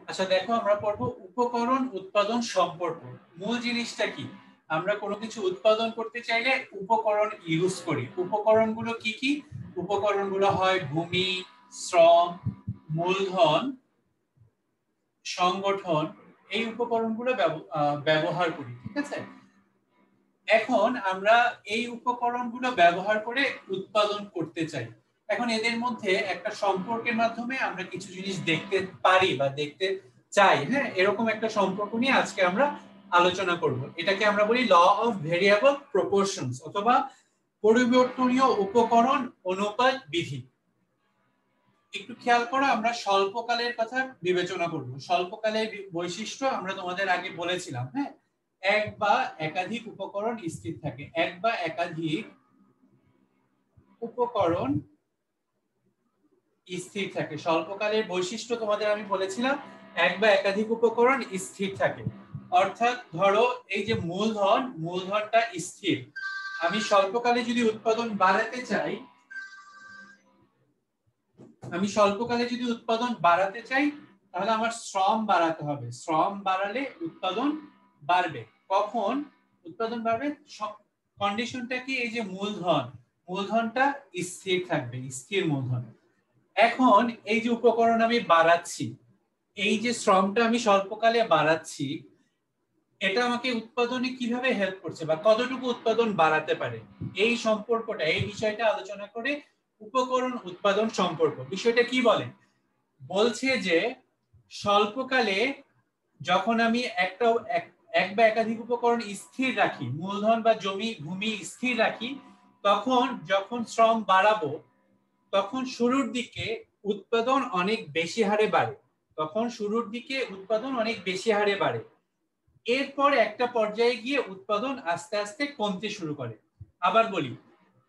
আচ্ছা দেখো, আমরা পড়বো উপকরণ উৎপাদন সম্পর্ক। মূল জিনিসটা কি? আমরা কোনো কিছু উৎপাদন করতে চাইলে উপকরণ ইউজ করি। উপকরণগুলো কি কি? উপকরণগুলো হয় ভূমি, শ্রম, মূলধন, সংগঠন। এই উপকরণগুলো ব্যবহার করি, ঠিক আছে? এখন আমরা এই উপকরণগুলো ব্যবহার করে উৎপাদন করতে চাই। এখন এদের মধ্যে একটা সম্পর্কের মাধ্যমে আমরা কিছু জিনিস দেখতে পারি বা দেখতে চাই। হ্যাঁ, এরকম একটা সম্পর্ক নিয়ে আজকে আমরা আলোচনা করব। এটাকে আমরা বলি ল অফ ভেরিয়েবল প্রপোর্শনস অথবা পরিবর্তনীয় উপকরণ অনুপাত বিধি। একটু খেয়াল করো, আমরা স্বল্পকালের কথা বিবেচনা করব। স্বল্পকালের বৈশিষ্ট্য আমরা তোমাদের আগে বলেছিলাম। হ্যাঁ, এক বা একাধিক উপকরণ স্থির থাকে। এক বা একাধিক উপকরণ স্থির থাকে। স্বল্পকালের বৈশিষ্ট্য তোমাদের আমি বলেছিলাম, এক বা একাধিক উপকরণ স্থির থাকে। অর্থাৎ ধরো এই যে মূলধন, মূলধনটা স্থির। আমি স্বল্পকালে যদি উৎপাদন বাড়াতে চাই, তাহলে আমার শ্রম বাড়াতে হবে। শ্রম বাড়ালে উৎপাদন বাড়বে। কখন উৎপাদন বাড়বে? কন্ডিশনটা কি? এই যে মূলধন, মূলধনটা স্থির থাকবে, স্থির মূলধন। এখন এই যে উপকরণ আমি বাড়াচ্ছি, এই যে শ্রমটা আমি স্বল্পকালে বাড়াচ্ছি, এটা আমাকে উৎপাদনে কিভাবে হেল্প করছে বা কতটুকু উৎপাদন বাড়াতে পারে, এই সম্পর্কটা, এই বিষয়টা আলোচনা করে উপকরণ উৎপাদন সম্পর্ক। বিষয়টা কি বলে? বলছে যে স্বল্পকালে যখন আমি এক বা একাধিক উপকরণ স্থির রাখি, মূলধন বা জমি ভূমি স্থির রাখি, তখন যখন শ্রম বাড়াবো তখন শুরুর দিকে উৎপাদন অনেক বেশি হারে বাড়ে। এরপর একটা পর্যায়ে গিয়ে উৎপাদন আস্তে আস্তে কমতে শুরু করে। আবার বলি,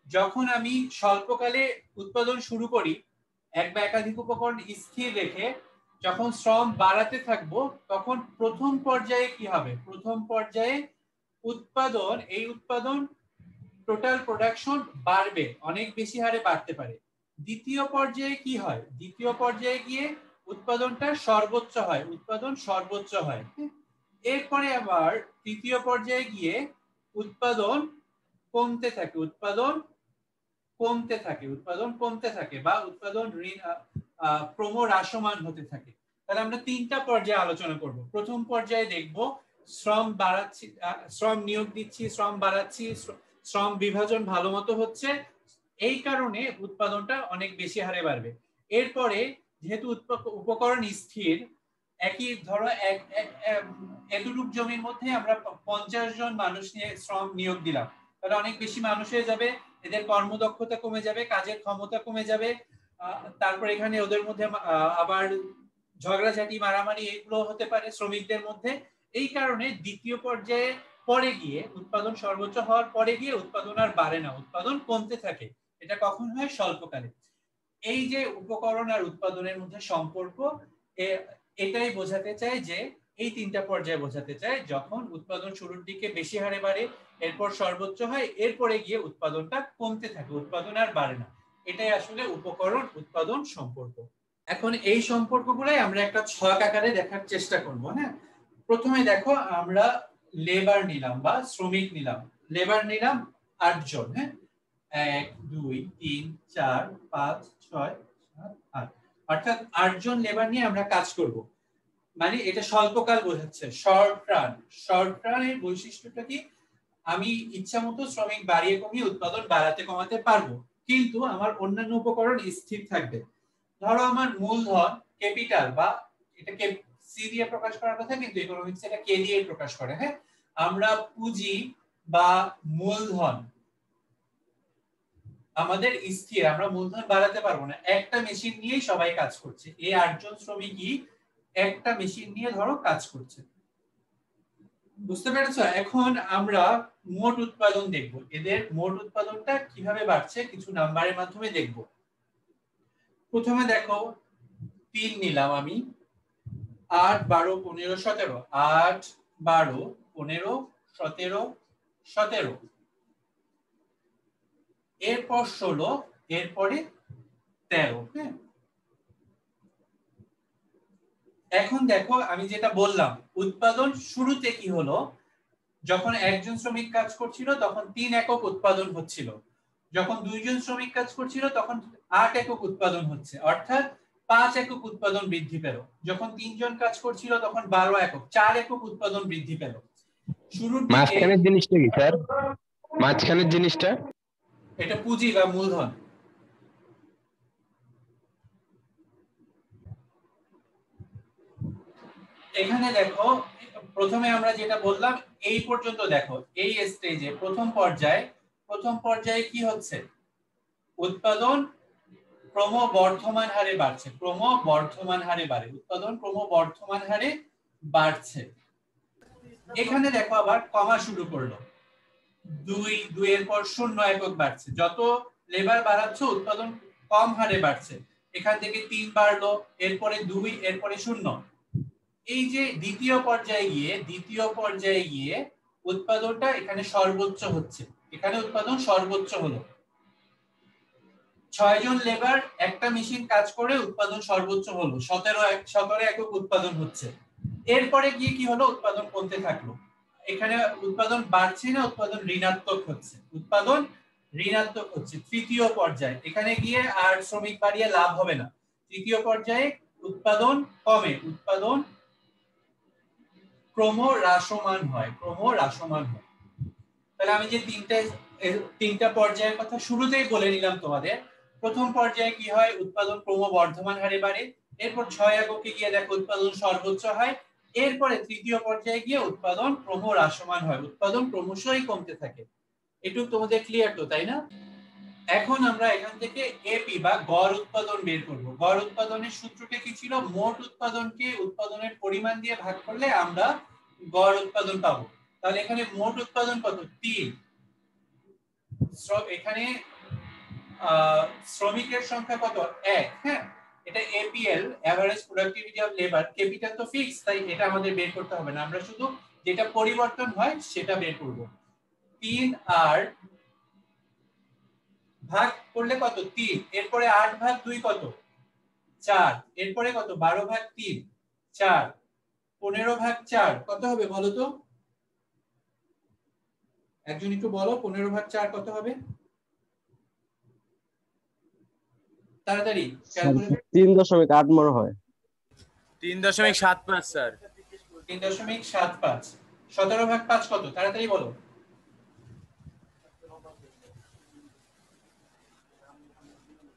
যখন আমি স্বল্পকালে উৎপাদন শুরু করি এক বা একাধিক উপকরণ স্থির রেখে, যখন শ্রম বাড়াতে থাকবো তখন প্রথম পর্যায়ে কি হবে? প্রথম পর্যায়ে উৎপাদন টোটাল প্রোডাকশন বাড়বে, অনেক বেশি হারে বাড়তে পারে। দ্বিতীয় পর্যায়ে কি হয়? দ্বিতীয় পর্যায়ে গিয়ে উৎপাদন সর্বোচ্চ হয়। এরপরে আবার তৃতীয় পর্যায়ে গিয়ে উৎপাদন কমতে থাকে বা উৎপাদন ক্রমহ্রাসমান হতে থাকে। তাহলে আমরা তিনটা পর্যায়ে আলোচনা করব। প্রথম পর্যায়ে দেখব শ্রম নিয়োগ দিচ্ছি, শ্রম বাড়াচ্ছি, শ্রম বিভাজন ভালো মতো হচ্ছে, এই কারণে উৎপাদনটা অনেক বেশি হারে বাড়বে। এরপরে যেহেতু উপকরণ স্থির, একই ধরো এতটুক জমির মধ্যে আমরা 50 জন মানুষ নিয়ে শ্রম নিয়োগ দিলাম, তাহলে অনেক বেশি মানুষ হয়ে যাবে, এদের কর্মদক্ষতা কমে যাবে, কাজের ক্ষমতা কমে যাবে। তারপর এখানে ওদের মধ্যে আবার ঝগড়াঝাটি, মারামারি এগুলো হতে পারে শ্রমিকদের মধ্যে। এই কারণে দ্বিতীয় পর্যায়ে পরে গিয়ে উৎপাদন সর্বোচ্চ হওয়ার পরে গিয়ে উৎপাদন আর বাড়ে না, উৎপাদন কমতে থাকে। এটা কখন হয়? স্বল্পকালে। এই যে উপকরণ আর উৎপাদনের মধ্যে সম্পর্ক, এটাই বোঝাতে চায় যে এই তিনটা পর্যায়ে বোঝাতে চায়, যখন উৎপাদন শুরুর দিকে বেশি হারে বাড়ে, এরপর সর্বোচ্চ হয়, এরপরে গিয়ে উৎপাদনটা কমতে থাকে, উৎপাদন আর বাড়ে না। এটাই আসলে উপকরণ উৎপাদন সম্পর্ক। এখন এই সম্পর্কগুলাই আমরা একটা ছক আকারে দেখার চেষ্টা করব। হ্যাঁ, প্রথমে দেখো, আমরা লেবার নিলাম বা শ্রমিক নিলাম। লেবার নিলাম 8 জন। হ্যাঁ, 1 2 3 4 5 6 7 8, অর্থাৎ 8 জন লেবার নিয়ে আমরা কাজ করব। মানে এটা স্বল্পকাল বোঝাচ্ছে। শর্ট রানের বৈশিষ্ট্যটা কি? আমি ইচ্ছা মতো শ্রমিক বাড়িয়ে কমিয়ে উৎপাদন বাড়াতে কমাতে পারবো, কিন্তু আমার অন্যান্য উপকরণ স্থির থাকবে। ধরো আমার মূলধন, ক্যাপিটাল, বা এটাকে সি দিয়ে প্রকাশ করার কথা, কিন্তু ইকোনমিক্স এটা কে দিয়ে প্রকাশ করে। হ্যাঁ, আমরা পুঁজি বা মূলধন আমাদের স্থির, আমরা মূলধন বাড়াতে পারবো না। একটা মেশিন নিয়েই সবাই কাজ করছে, এই 8 জন শ্রমিকই একটা মেশিন নিয়ে ধরো কাজ করছে। বুঝতে পেরেছো? এখন আমরা মোট উৎপাদন দেখব, এদের মোট উৎপাদনটা কিভাবে বাড়ছে কিছু নাম্বারের মাধ্যমে দেখব। প্রথমে দেখো 3 নিলাম আমি, 8 12 15 17, 8 12 15 17 17, এরপর 16, এরপরে 13। হ্যাঁ, এখন দেখো আমি যেটা বললাম, উৎপাদন শুরুতে কি হলো, যখন একজন শ্রমিক কাজ করছিল তখন 3 একক উৎপাদন হচ্ছিল, যখন 2জন শ্রমিক কাজ করছিল তখন 8 একক উৎপাদন হচ্ছে, অর্থাৎ 5 একক উৎপাদন বৃদ্ধি পেল। যখন 3জন কাজ করছিল তখন 12 একক, 4 একক উৎপাদন বৃদ্ধি পেল। শুরুর দিকে মাঝখানের জিনিসটা কি স্যার? মাঝখানের জিনিসটা এটা পুঁজি বা মূলধন। এখানে দেখো, প্রথমে আমরা যেটা বললাম এই পর্যন্ত দেখো, এই স্টেজে প্রথম পর্যায়ে কি হচ্ছে, উৎপাদন ক্রমবর্ধমান হারে বাড়ছে, ক্রমবর্ধমান হারে বাড়ে, উৎপাদন ক্রমবর্ধমান হারে বাড়ছে। এখানে দেখো আবার কমা শুরু করলো, 2 এর পর 0 একক বাড়ছে, যত লেবার বাড়াচ্ছে উৎপাদন কম হারে বাড়ছে। এখান থেকে 3 বাড়লো, এরপরে 2, এরপরে 0। এই যে দ্বিতীয় পর্যায়ে গিয়ে উৎপাদনটা এখানে সর্বোচ্চ হচ্ছে, এখানে উৎপাদন সর্বোচ্চ হলো। 6 জন লেবার একটা মেশিন কাজ করে উৎপাদন সর্বোচ্চ হলো, 17 একক উৎপাদন হচ্ছে। এরপরে গিয়ে কি হলো, উৎপাদন কমতে থাকলো। এখানে উৎপাদন বাড়ছে না, উৎপাদন ঋণাত্মক হচ্ছে, উৎপাদন ঋণাত্মক হচ্ছে। তৃতীয় পর্যায়ে এখানে গিয়ে আর শ্রমিক বাড়িয়ে লাভ হবে না। তৃতীয় পর্যায়ে উৎপাদন কমে, উৎপাদন ক্রমহ্রাসমান হয়। তাহলে আমি যে তিনটা পর্যায়ের কথা শুরুতেই বলে নিলাম তোমাদের। প্রথম পর্যায়ে কি হয়, উৎপাদন ক্রমবর্ধমান হারে বাড়ে, এরপর 6 এককে গিয়ে দেখো উৎপাদন সর্বোচ্চ হয়, এরপরে তৃতীয় পর্যায়ে গিয়ে উৎপাদন ক্রমহ্রাসমান হয়, উৎপাদন ক্রমশই কমতে থাকে। একটু তোমাদের ক্লিয়ার তো, তাই না? এখন আমরা এখান থেকে এপি বা গড় উৎপাদন বের করব। গড় উৎপাদনের সূত্রটা কি ছিল, মোট উৎপাদনকে উৎপাদনের পরিমাণ দিয়ে ভাগ করলে আমরা গড় উৎপাদন পাবো। তাহলে এখানে মোট উৎপাদন কত, 3। এখানে শ্রমিকের সংখ্যা কত, 1। হ্যাঁ, এটা APL, average productivity of labour. Capital তো ফিক্স, তাই এটা আমাদের বের করতে হবে না, আমরা শুধু যেটা পরিবর্তন হয় সেটা বের করব। 3 আর ভাগ করলে কত, 3। এরপরে 8 ভাগ 2 কত, 4। এরপরে কত, 12 ভাগ 3 4। 15 ভাগ 4 কত হবে বলো তো, একজন একটু বলো, 15 ভাগ 4 কত হবে তাড়াতাড়ি ক্যালকুলেটর। 3.8 মনে হয়। 3.75 স্যার। 3.75। 17 ভাগ 5 কত, তাড়াতাড়ি বলো।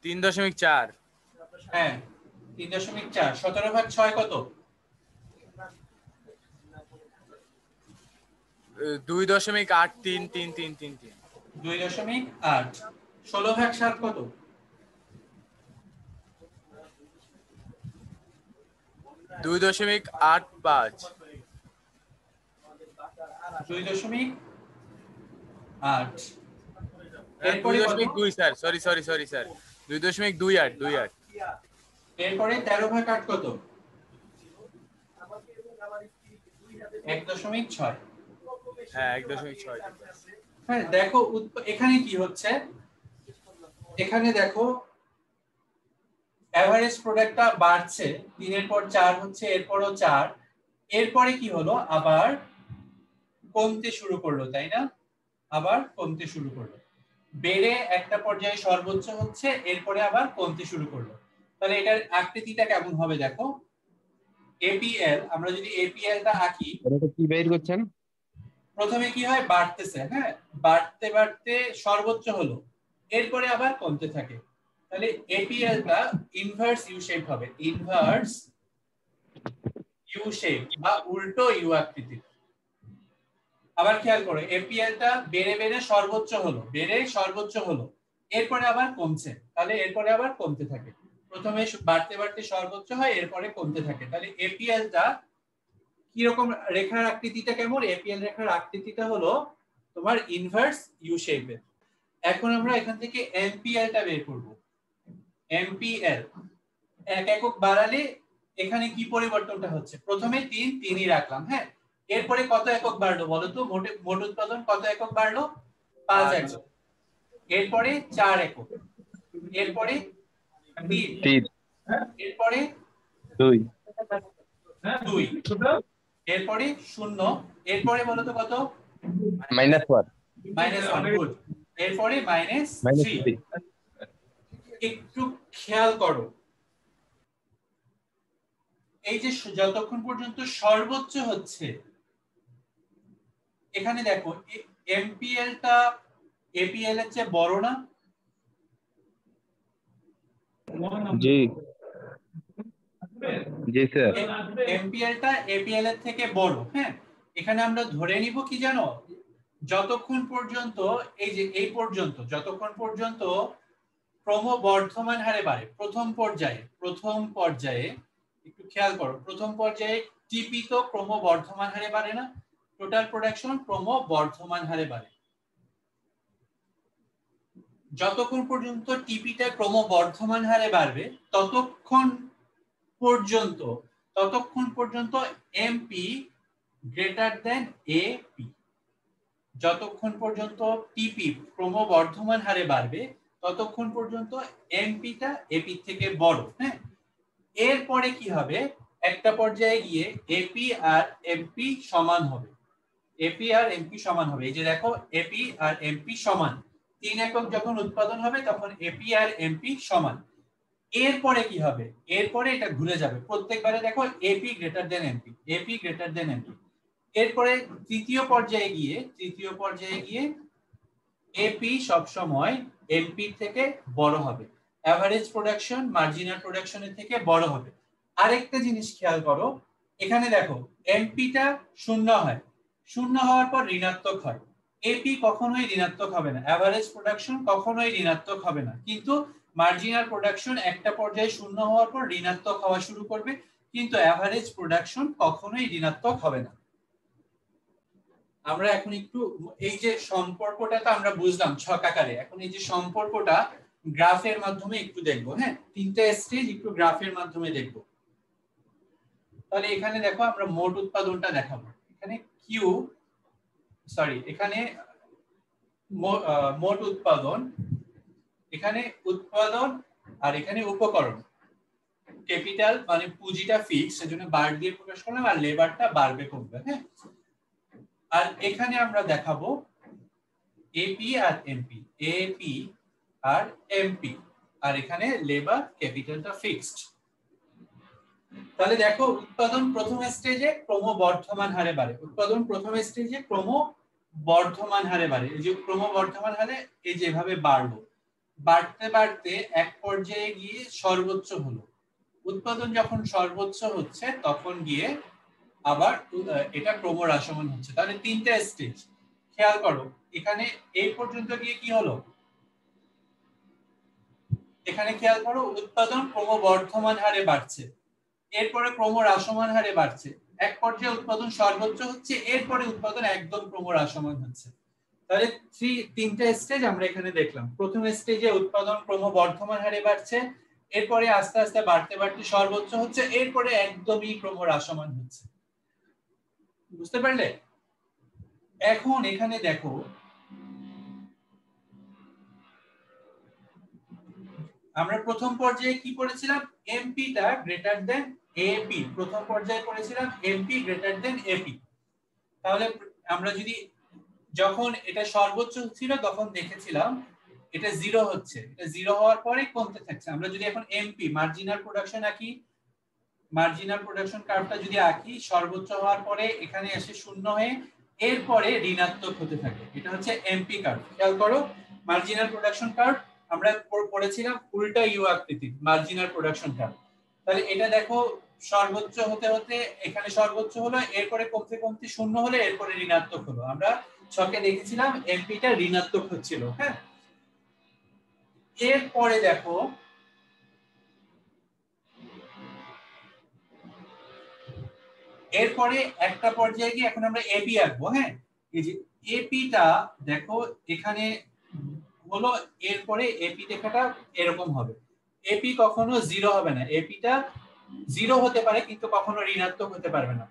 3.4। হ্যাঁ, 3.4। 17 ভাগ 6 কত, 2.833333। 2.8। 16 ভাগ 7 কত, 2.85। 2.8। এরপরে 2.2 স্যার, সরি স্যার, 2.28। এরপরে 13 ভাগ 8 কত, 1.6। হ্যাঁ, 1.6। হ্যাঁ দেখো, এখানে কি হচ্ছে, এখানে দেখো এভারেজ প্রোডাক্টটা বাড়ছে, 3 এর পর 4 হচ্ছে, এরপরও 4। এরপরে কি হলো, আবার কমতে শুরু করলো, তাই না? আবার কমতে শুরু করলো, বেড়ে একটা পর্যায়ে সর্বোচ্চ হচ্ছে, এরপরে আবার কমতে শুরু করলো। তাহলে এটার আকৃতিটা কেমন হবে দেখো, এপিএল, আমরা যদি এপিএলটা আঁকি, এটা কি বের করছেন? প্রথমে কি হয়, বাড়তেছে, হ্যাঁ, বাড়তে বাড়তে সর্বোচ্চ হলো, এরপরে আবার কমতে থাকে। তাহলে এপিএলটা ইনভার্স ইউ শেপ হবে, ইনভার্স ইউ শেপ বা উল্টো ইউ আকৃতি। আবার খেয়াল করো, এপিএলটা বেড়ে বেড়ে সর্বোচ্চ হলো, এরপরে আবার কমছে, তাহলে এরপরে আবার কমতে থাকে। প্রথমে বাড়তে বাড়তে সর্বোচ্চ হয়, এরপরে কমতে থাকে। তাহলে এপিএলটা কিরকম, রেখার আকৃতিটা কেমন, এপিএল রেখার আকৃতিটা হলো তোমার ইনভার্স ইউ শেপের। এখন আমরা এখান থেকে এমপিএলটা বের করব। এমপিএল 1 একক বাড়ালে এখানে কি পরিবর্তনটা হচ্ছে, প্রথমে 3ই রাখলাম, হ্যাঁ, এরপরে কত একক বাড়লো বলো তো, মোট উৎপাদন কত একক বাড়লো, 5 একক। এরপরে 4 একক, এরপরে 3, 3, এরপরে 2, 2 এরপরে 0 এরপরে বলো তো কত -1 -1 গুড এরপরে -3 -3 একটু খেয়াল করো এই যে যতক্ষণ পর্যন্ত সর্বোচ্চ হচ্ছে এখানে দেখো এমপিএল টা এপিএল এর চেয়ে বড় না জি জি স্যার এমপিএল টা এপিএল এর থেকে বড় হ্যাঁ এখানে আমরা ধরে নিব কি জানো যতক্ষণ পর্যন্ত এই যে এই পর্যন্ত যতক্ষণ পর্যন্ত ক্রমবর্ধমান হারে বাড়ে প্রথম পর্যায়ে একটু খেয়াল করো প্রথম পর্যায়ে টিপি তো ক্রমবর্ধমান হারে বাড়ে না টোটাল প্রোডাকশন ক্রমবর্ধমান হারে বাড়ে যতক্ষণ পর্যন্ত টিপিটা ক্রমবর্ধমান হারে বাড়বে ততক্ষণ পর্যন্ত এমপি গ্রেটার দেন এপি যতক্ষণ পর্যন্ত টিপি ক্রমবর্ধমান হারে বাড়বে ততক্ষণ পর্যন্ত এমপিটা এপি থেকে বড় হ্যাঁ এরপরে কি হবে একটা পর্যায়ে গিয়ে এপি আর এমপি সমান হবে এপি আর এমপি সমান হবে এই যে দেখো এপি আর এমপি সমান 3 একক যখন উৎপাদন হবে তখন এপি আর এমপি সমান এরপরে কি হবে এরপরে এটা ঘুরে যাবে প্রত্যেকবারে দেখো এপি গ্রেটার দেন এমপি এরপরে তৃতীয় পর্যায়ে গিয়ে এপি সব সময় এমপি থেকে বড় হবে এভারেজ প্রোডাকশন মার্জিনাল প্রোডাকশনের থেকে বড় হবে আরেকটা জিনিস খেয়াল করো এখানে দেখো এমপিটা 0 হয় 0 হওয়ার পর ঋণাত্মক হয় এপি কখনোই ঋণাত্মক হবে না এভারেজ প্রোডাকশন কখনোই ঋণাত্মক হবে না কিন্তু মার্জিনাল প্রোডাকশন একটা পর্যায়ে 0 হওয়ার পর ঋণাত্মক হওয়া শুরু করবে কিন্তু এভারেজ প্রোডাকশন কখনোই ঋণাত্মক হবে না আমরা এখন একটু এই যে সম্পর্কটা তো আমরা বুঝলাম ছক আকারে এখন এই যে সম্পর্কটা গ্রাফের মাধ্যমে একটু দেখব হ্যাঁ তিনটা স্টেজ একটু গ্রাফের মাধ্যমে দেখব তাহলে এখানে দেখো আমরা মোট উৎপাদনটা দেখাবো এখানে এখানে মোট উৎপাদন এখানে উৎপাদন আর এখানে উপকরণ ক্যাপিটাল মানে পুঁজিটা ফিক্স সেজন্য বার দিয়ে প্রকাশ করলাম আর লেবারটা বাড়বে কমবে হ্যাঁ আর এখানে আমরা দেখাবো এপি আর এমপি আর এখানে লেবার ক্যাপিটালটা ফিক্সড তাহলে দেখো উৎপাদন প্রথম স্টেজে ক্রমবর্ধমান হারে বাড়ে এই যে ক্রমবর্ধমান হারে এই যেভাবে বাড়লো বাড়তে বাড়তে এক পর্যায়ে গিয়ে সর্বোচ্চ হলো উৎপাদন যখন সর্বোচ্চ হচ্ছে তখন গিয়ে আবার এটা ক্রমহ্রাসমান হচ্ছে তাহলে তিনটা স্টেজ খেয়াল করো এখানে এই পর্যন্ত গিয়ে কি হলো এখানে খেয়াল করো উৎপাদন ক্রমবর্ধমান হারে বাড়ছে এরপরে ক্রমহ্রাসমান হারে বাড়ছে এক পর্যায়ে উৎপাদন সর্বোচ্চ হচ্ছে এরপরে উৎপাদন একদম ক্রমহ্রাসমান হচ্ছে তাহলে তিনটা স্টেজ আমরা এখানে দেখলাম প্রথম স্টেজে উৎপাদন ক্রমবর্ধমান হারে বাড়ছে এরপরে আস্তে আস্তে বাড়তে বাড়তে সর্বোচ্চ হচ্ছে এরপরে একদমই ক্রমহ্রাসমান হচ্ছে বুঝতে পারলে এখন এখানে দেখো আমরা প্রথম পর্যায়ে কি করেছিলাম এমপিটা গ্রেটার দেন এপি প্রথম পর্যায়ে করেছিলাম এমপি গ্রেটার দেন এপি তাহলে আমরা যদি যখন এটা সর্বোচ্চ ছিল তখন দেখেছিলাম এটা 0 হচ্ছে এটা 0 হওয়ার পরে কমতে থাকছে আমরা যদি এখন এমপি মার্জিনাল প্রোডাকশন আঁকি মার্জিনাল প্রোডাকশন কার্ভটা যদি আঁকি সর্বোচ্চ হওয়ার পরে এখানে এসে 0 হয়ে এরপরে ঋণাত্মক হতে থাকে এটা হচ্ছে এমপি কার্ভ খেয়াল করো মার্জিনাল প্রোডাকশন কার্ভ আমরা পড়েছিলাম উল্টা ইউ আকৃতির মার্জিনাল প্রোডাকশন কার্ভ তাহলে এটা দেখো সর্বোচ্চ হতে হতে এখানে সর্বোচ্চ হলো এরপরে কমতে কমতে 0 হলে এরপরে ঋণাত্মক হলো আমরা ছকে দেখেছিলাম এমপিটা ঋণাত্মক হচ্ছিল হ্যাঁ এরপরে দেখো এরপরে একটা পর্যায়ে গিয়ে এখন আমরা এপি আঁকবো হ্যাঁ এই যে এপিটা দেখো এখানে হলো এরপরে এপি লেখাটা এরকম হবে এপি কখনো 0 হবে না এপিটা 0 হতে পারে কিন্তু কখনো ঋণাত্মক হতে পারবে না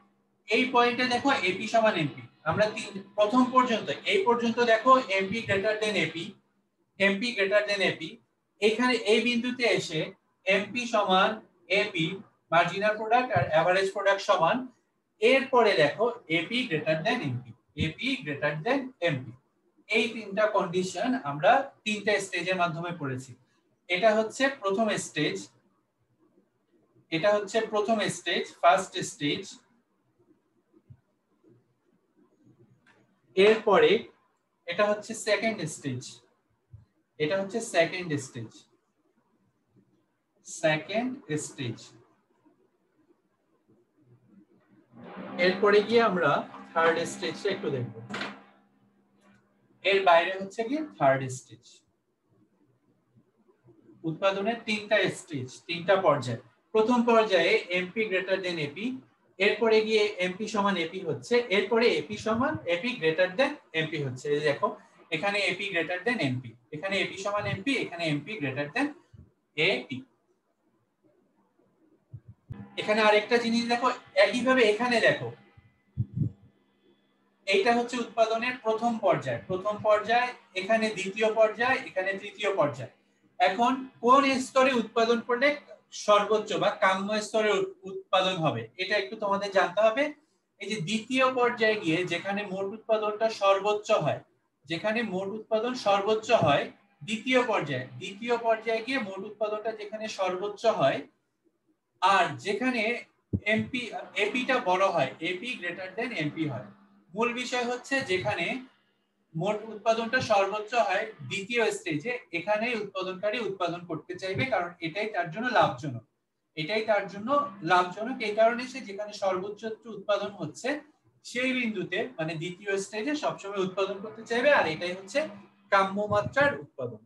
এই পয়েন্টে দেখো এপি সমান এমপি আমরা প্রথম পর্যন্ত এই পর্যন্ত দেখো এমপি গ্রেটার দেন এপি এখানে এই বিন্দুতে এসে এমপি সমান এপি মার্জিনাল প্রোডাক্ট আর এভারেজ প্রোডাক্ট সমান। এরপরে দেখো AP greater than MP, AP greater than MP. এই তিনটা কন্ডিশন আমরা তিনটা স্টেজের মাধ্যমে পড়েছি। এটা হচ্ছে প্রথম স্টেজ, এটা হচ্ছে প্রথম স্টেজ, ফার্স্ট স্টেজ। এরপরে এটা হচ্ছে সেকেন্ড স্টেজ, এটা হচ্ছে সেকেন্ড স্টেজ, সেকেন্ড স্টেজ। এরপরে গিয়ে আমরা থার্ড স্টেজটা একটু দেখব। এর বাইরে হচ্ছে কি থার্ড স্টেজ। উৎপাদনের তিনটা স্টেজ, তিনটা পর্যায়। প্রথম পর্যায়ে এমপি গ্রেটার দেন এপি, এরপরে গিয়ে এমপি সমান এপি হচ্ছে, এরপরে এপি সমান এপি গ্রেটার দেন এমপি হচ্ছে। এই দেখো এখানে এপি গ্রেটার দেন এমপি, এখানে এপি সমান এমপি, এখানে এমপি গ্রেটার দেন এপি। এখানে আরেকটা জিনিস দেখো, একইভাবে এখানে দেখো, এইটা হচ্ছে উৎপাদনের প্রথম পর্যায়, প্রথম পর্যায়, এখানে দ্বিতীয় পর্যায়, এখানে তৃতীয় পর্যায়। এখন কোন স্তরে উৎপাদন করলে সর্বোচ্চ বা কাম্য স্তরে উৎপাদন হবে এটা একটু তোমাদের জানতে হবে। এই যে দ্বিতীয় পর্যায়ে গিয়ে যেখানে মোট উৎপাদনটা সর্বোচ্চ হয়, যেখানে মোট উৎপাদন সর্বোচ্চ হয় দ্বিতীয় পর্যায়ে, দ্বিতীয় পর্যায়ে গিয়ে মোট উৎপাদনটা যেখানে সর্বোচ্চ হয়, আর যেখানে এমপি এপিটা বড় হয়, এপি গ্রেটার দেন এমপি হয়। মূল বিষয় হচ্ছে যেখানে মোট উৎপাদনটা সর্বোচ্চ হয় দ্বিতীয় স্টেজে, এখানেই উৎপাদনকারী উৎপাদন করতে চাইবে, কারণ এটাই তার জন্য লাভজনক, এটাই তার জন্য লাভজনক। এই কারণে সে যেখানে সর্বোচ্চ উৎপাদন হচ্ছে সেই বিন্দুতে মানে দ্বিতীয় স্টেজে সবসময় উৎপাদন করতে চাইবে, আর এটাই হচ্ছে কাম্য মাত্রার উৎপাদন।